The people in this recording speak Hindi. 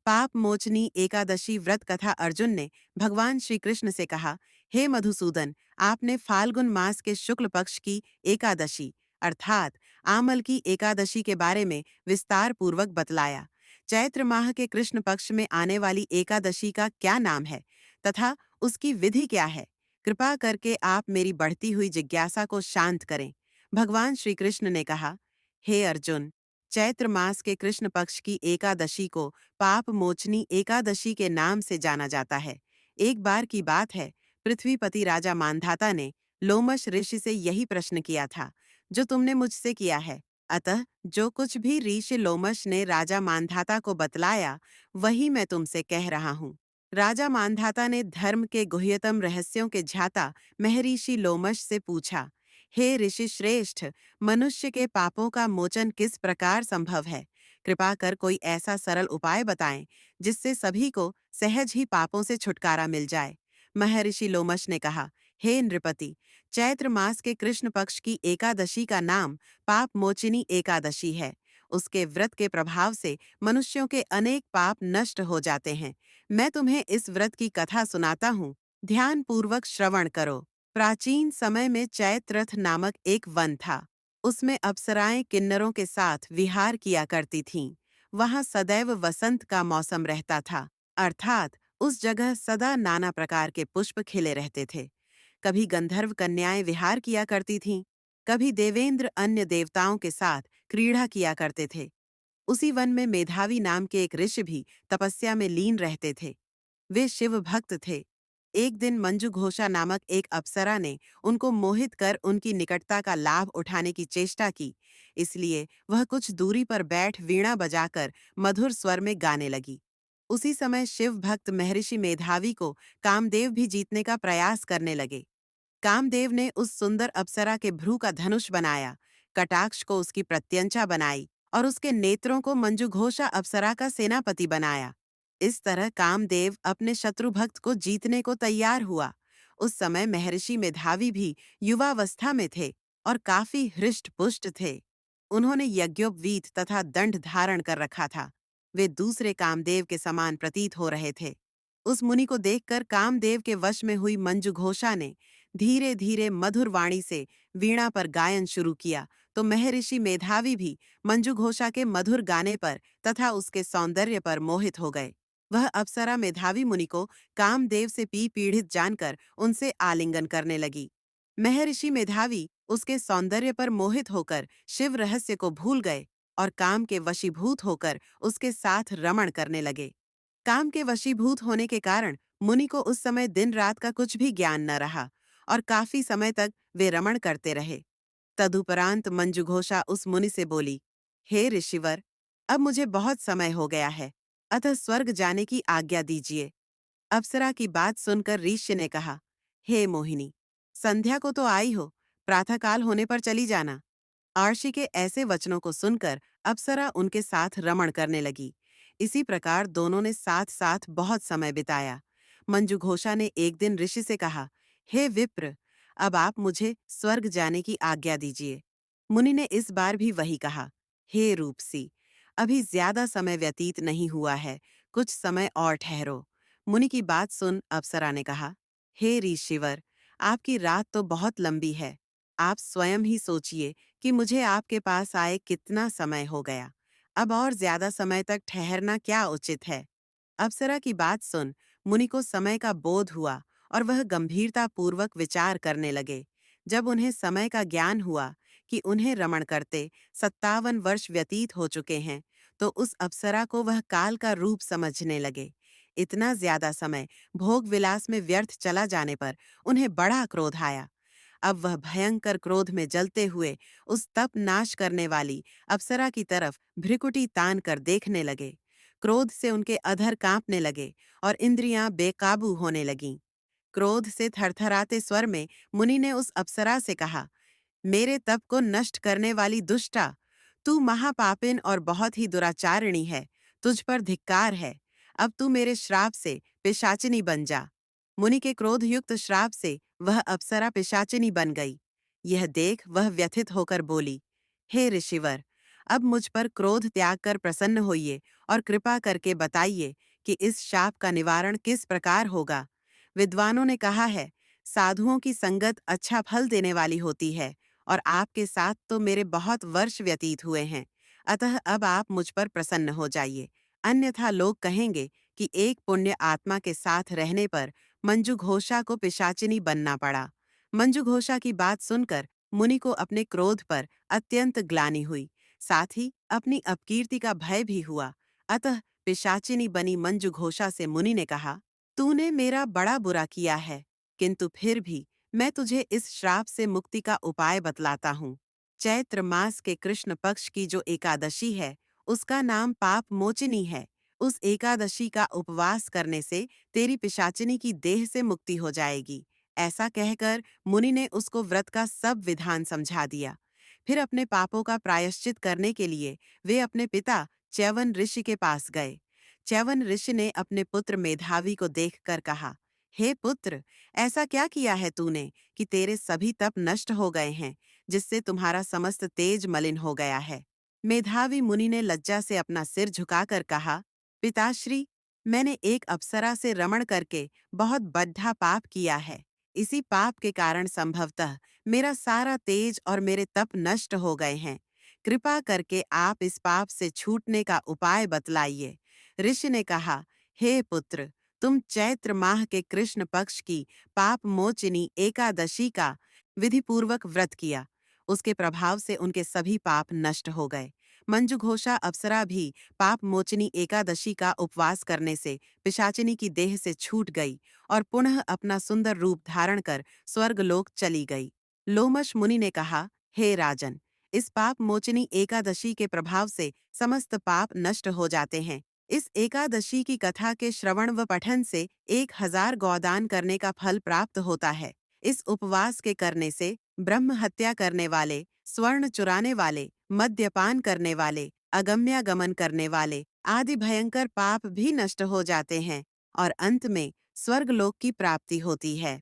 पाप मोचनी एकादशी व्रत कथा। अर्जुन ने भगवान श्री कृष्ण से कहा, हे मधुसूदन, आपने फाल्गुन मास के शुक्ल पक्ष की एकादशी अर्थात आमल की एकादशी के बारे में विस्तार पूर्वक बतलाया। चैत्र माह के कृष्ण पक्ष में आने वाली एकादशी का क्या नाम है तथा उसकी विधि क्या है? कृपा करके आप मेरी बढ़ती हुई जिज्ञासा को शांत करें। भगवान श्री कृष्ण ने कहा, हे अर्जुन, चैत्र मास के कृष्ण पक्ष की एकादशी को पाप मोचनी एकादशी के नाम से जाना जाता है। एक बार की बात है, पृथ्वीपति राजा मानधाता ने लोमश ऋषि से यही प्रश्न किया था जो तुमने मुझसे किया है। अतः जो कुछ भी ऋषि लोमश ने राजा मानधाता को बतलाया, वही मैं तुमसे कह रहा हूँ। राजा मानधाता ने धर्म के गुह्यतम रहस्यों के झाता महर्षि लोमश से पूछा, हे ऋषि श्रेष्ठ, मनुष्य के पापों का मोचन किस प्रकार संभव है? कृपा कर कोई ऐसा सरल उपाय बताएं जिससे सभी को सहज ही पापों से छुटकारा मिल जाए। महर्षि लोमश ने कहा, हे नृपति, चैत्र मास के कृष्ण पक्ष की एकादशी का नाम पाप मोचिनी एकादशी है। उसके व्रत के प्रभाव से मनुष्यों के अनेक पाप नष्ट हो जाते हैं। मैं तुम्हें इस व्रत की कथा सुनाता हूँ, ध्यान पूर्वक श्रवण करो। प्राचीन समय में चैत्ररथ नामक एक वन था। उसमें अप्सराएं किन्नरों के साथ विहार किया करती थीं। वहां सदैव वसंत का मौसम रहता था, अर्थात उस जगह सदा नाना प्रकार के पुष्प खिले रहते थे। कभी गंधर्व कन्याएं विहार किया करती थीं, कभी देवेंद्र अन्य देवताओं के साथ क्रीड़ा किया करते थे। उसी वन में मेधावी नाम के एक ऋषि भी तपस्या में लीन रहते थे। वे शिव भक्त थे। एक दिन मंजू घोषा नामक एक अप्सरा ने उनको मोहित कर उनकी निकटता का लाभ उठाने की चेष्टा की। इसलिए वह कुछ दूरी पर बैठ वीणा बजाकर मधुर स्वर में गाने लगी। उसी समय शिव भक्त महर्षि मेधावी को कामदेव भी जीतने का प्रयास करने लगे। कामदेव ने उस सुंदर अप्सरा के भ्रू का धनुष बनाया, कटाक्ष को उसकी प्रत्यंचा बनाई और उसके नेत्रों को मंजुघोषा अप्सरा का सेनापति बनाया। इस तरह कामदेव अपने शत्रु भक्त को जीतने को तैयार हुआ। उस समय महर्षि मेधावी भी युवावस्था में थे और काफी हृष्ट पुष्ट थे। उन्होंने यज्ञोपवीत तथा दंड धारण कर रखा था। वे दूसरे कामदेव के समान प्रतीत हो रहे थे। उस मुनि को देखकर कामदेव के वश में हुई मंजू घोषा ने धीरे धीरे मधुर वाणी से वीणा पर गायन शुरू किया, तो महर्षि मेधावी भी मंजू घोषा के मधुर गाने पर तथा उसके सौंदर्य पर मोहित हो गए। वह अप्सरा मेधावी मुनि को कामदेव से पीड़ित जानकर उनसे आलिंगन करने लगी। महर्षि मेधावी उसके सौंदर्य पर मोहित होकर शिव रहस्य को भूल गए और काम के वशीभूत होकर उसके साथ रमण करने लगे। काम के वशीभूत होने के कारण मुनि को उस समय दिन रात का कुछ भी ज्ञान न रहा और काफी समय तक वे रमण करते रहे। तदुपरांत मंजुघोषा उस मुनि से बोली, हे ऋषिवर, अब मुझे बहुत समय हो गया है, अतः स्वर्ग जाने की आज्ञा दीजिए। अप्सरा की बात सुनकर ऋषि ने कहा, हे मोहिनी, संध्या को तो आई हो, प्रातःकाल होने पर चली जाना। आर्षि के ऐसे वचनों को सुनकर अप्सरा उनके साथ रमण करने लगी। इसी प्रकार दोनों ने साथ साथ बहुत समय बिताया। मंजू घोषा ने एक दिन ऋषि से कहा, हे विप्र, अब आप मुझे स्वर्ग जाने की आज्ञा दीजिए। मुनि ने इस बार भी वही कहा, हे रूपसी, अभी ज्यादा समय व्यतीत नहीं हुआ है, कुछ समय और ठहरो। मुनि की बात सुन अप्सरा ने कहा, हे ऋषिवर, आपकी रात तो बहुत लंबी है। आप स्वयं ही सोचिए कि मुझे आपके पास आए कितना समय हो गया। अब और ज्यादा समय तक ठहरना क्या उचित है? अप्सरा की बात सुन मुनि को समय का बोध हुआ और वह गंभीरता पूर्वक विचार करने लगे। जब उन्हें समय का ज्ञान हुआ कि उन्हें रमण करते 57 वर्ष व्यतीत हो चुके हैं, तो उस अप्सरा को वह काल का रूप समझने लगे। इतना ज्यादा समय भोग विलास में व्यर्थ चला जाने पर उन्हें बड़ा क्रोध आया। अब वह भयंकर क्रोध में जलते हुए उस तप नाश करने वाली अप्सरा की तरफ भ्रिकुटी तान कर देखने लगे। क्रोध से उनके अधर कांपने लगे और इंद्रियां बेकाबू होने लगीं। क्रोध से थरथराते स्वर में मुनि ने उस अप्सरा से कहा, मेरे तप को नष्ट करने वाली दुष्टा, तू महापापिन और बहुत ही दुराचारिणी है। तुझ पर धिक्कार है। अब तू मेरे श्राप से पिशाचिनी बन जा। मुनि के क्रोधयुक्त श्राप से वह अप्सरा पिशाचिनी बन गई। यह देख वह व्यथित होकर बोली, हे ऋषिवर, अब मुझ पर क्रोध त्याग कर प्रसन्न होइए और कृपा करके बताइए कि इस शाप का निवारण किस प्रकार होगा। विद्वानों ने कहा है, साधुओं की संगत अच्छा फल देने वाली होती है और आपके साथ तो मेरे बहुत वर्ष व्यतीत हुए हैं, अतः अब आप मुझ पर प्रसन्न हो जाइए। अन्यथा लोग कहेंगे कि एक पुण्य आत्मा के साथ रहने पर मंजू घोषा को पिशाचिनी बनना पड़ा। मंजू घोषा की बात सुनकर मुनि को अपने क्रोध पर अत्यंत ग्लानि हुई, साथ ही अपनी अपकीर्ति का भय भी हुआ। अतः पिशाचिनी बनी मंजू घोषा से मुनि ने कहा, तूने मेरा बड़ा बुरा किया है, किंतु फिर भी मैं तुझे इस श्राप से मुक्ति का उपाय बतलाता हूँ। चैत्र मास के कृष्ण पक्ष की जो एकादशी है, उसका नाम पाप मोचिनी है। उस एकादशी का उपवास करने से तेरी पिशाचिनी की देह से मुक्ति हो जाएगी। ऐसा कहकर मुनि ने उसको व्रत का सब विधान समझा दिया। फिर अपने पापों का प्रायश्चित करने के लिए वे अपने पिता च्यवन ऋषि के पास गए। च्यवन ऋषि ने अपने पुत्र मेधावी को देखकर कहा, हे पुत्र, ऐसा क्या किया है तूने कि तेरे सभी तप नष्ट हो गए हैं, जिससे तुम्हारा समस्त तेज मलिन हो गया है। मेधावी मुनि ने लज्जा से अपना सिर झुकाकर कहा, पिताश्री, मैंने एक अप्सरा से रमण करके बहुत बड्ढा पाप किया है। इसी पाप के कारण संभवतः मेरा सारा तेज और मेरे तप नष्ट हो गए हैं। कृपा करके आप इस पाप से छूटने का उपाय बतलाइए। ऋषि ने कहा, हे पुत्र, तुम चैत्र माह के कृष्ण पक्ष की पाप मोचिनी एकादशी का विधिपूर्वक व्रत किया। उसके प्रभाव से उनके सभी पाप नष्ट हो गए। मंजू घोषा अप्सरा भी पाप मोचिनी एकादशी का उपवास करने से पिशाचिनी की देह से छूट गई और पुनः अपना सुंदर रूप धारण कर स्वर्गलोक चली गई। लोमश मुनि ने कहा, हे राजन, इस पाप मोचिनी एकादशी के प्रभाव से समस्त पाप नष्ट हो जाते हैं। इस एकादशी की कथा के श्रवण व पठन से 1000 गौदान करने का फल प्राप्त होता है। इस उपवास के करने से ब्रह्म हत्या करने वाले, स्वर्ण चुराने वाले, मद्यपान करने वाले, अगम्यागमन करने वाले आदि भयंकर पाप भी नष्ट हो जाते हैं और अंत में स्वर्गलोक की प्राप्ति होती है।